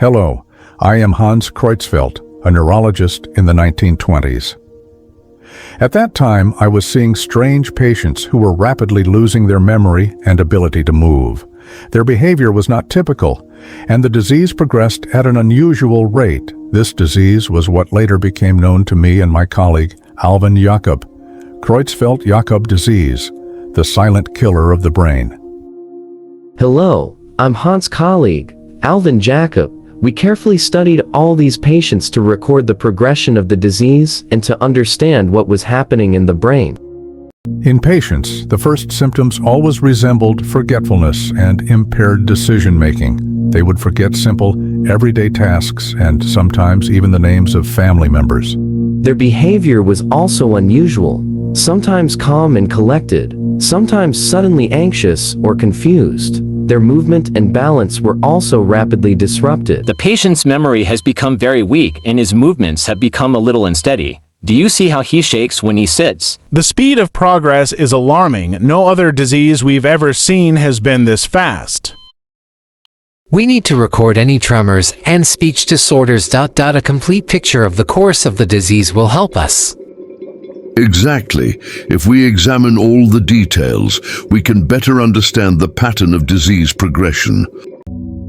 Hello, I am Hans Creutzfeldt, a neurologist in the 1920s. At that time, I was seeing strange patients who were rapidly losing their memory and ability to move. Their behavior was not typical, and the disease progressed at an unusual rate. This disease was what later became known to me and my colleague, Alfons Jakob, Creutzfeldt-Jakob Disease, the silent killer of the brain. Hello, I'm Hans' colleague, Alfons Jakob. We carefully studied all these patients to record the progression of the disease and to understand what was happening in the brain. In patients, the first symptoms always resembled forgetfulness and impaired decision-making. They would forget simple, everyday tasks and sometimes even the names of family members. Their behavior was also unusual, sometimes calm and collected, sometimes suddenly anxious or confused. Their movement and balance were also rapidly disrupted. The patient's memory has become very weak and his movements have become a little unsteady. Do you see how he shakes when he sits? The speed of progress is alarming. No other disease we've ever seen has been this fast. We need to record any tremors and speech disorders. A complete picture of the course of the disease will help us. Exactly. If we examine all the details, we can better understand the pattern of disease progression.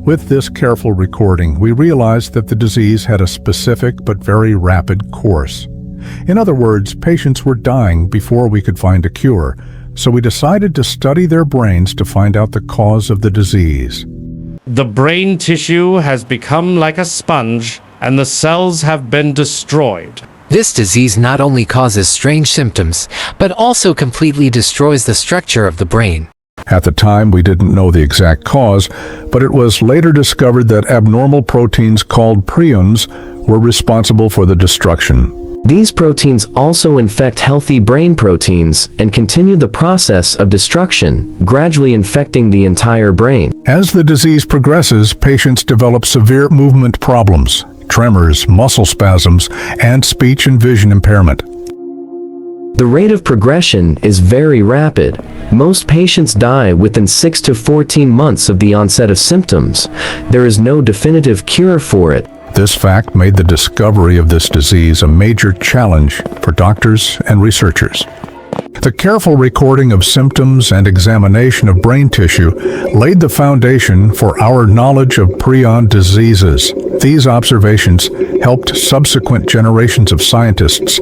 With this careful recording, we realized that the disease had a specific but very rapid course. In other words, patients were dying before we could find a cure, so we decided to study their brains to find out the cause of the disease. The brain tissue has become like a sponge, and the cells have been destroyed. This disease not only causes strange symptoms, but also completely destroys the structure of the brain. At the time, we didn't know the exact cause, but it was later discovered that abnormal proteins called prions were responsible for the destruction. These proteins also infect healthy brain proteins and continue the process of destruction, gradually infecting the entire brain. As the disease progresses, patients develop severe movement problems, tremors, muscle spasms, and speech and vision impairment. The rate of progression is very rapid. Most patients die within 6 to 14 months of the onset of symptoms. There is no definitive cure for it. This fact made the discovery of this disease a major challenge for doctors and researchers. The careful recording of symptoms and examination of brain tissue laid the foundation for our knowledge of prion diseases. These observations helped subsequent generations of scientists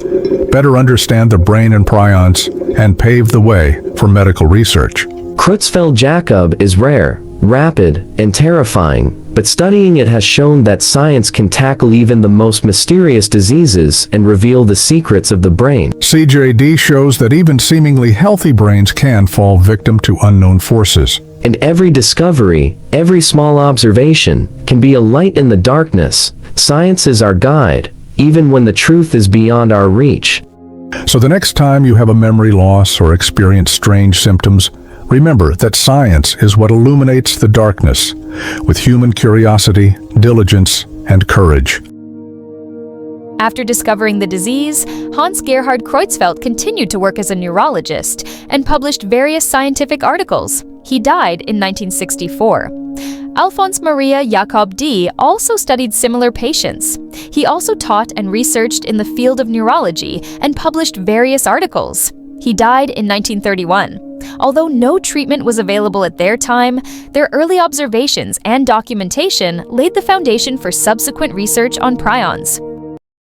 better understand the brain and prions and pave the way for medical research. Creutzfeldt-Jakob is rare, rapid, and terrifying, but studying it has shown that science can tackle even the most mysterious diseases and reveal the secrets of the brain. CJD shows that even seemingly healthy brains can fall victim to unknown forces. And every discovery, every small observation, can be a light in the darkness. Science is our guide, even when the truth is beyond our reach. So the next time you have a memory loss or experience strange symptoms, remember that science is what illuminates the darkness, with human curiosity, diligence, and courage. After discovering the disease, Hans Gerhard Creutzfeldt continued to work as a neurologist and published various scientific articles. He died in 1964. Alfons Maria Jacob D. also studied similar patients. He also taught and researched in the field of neurology and published various articles. He died in 1931. Although no treatment was available at their time, their early observations and documentation laid the foundation for subsequent research on prions.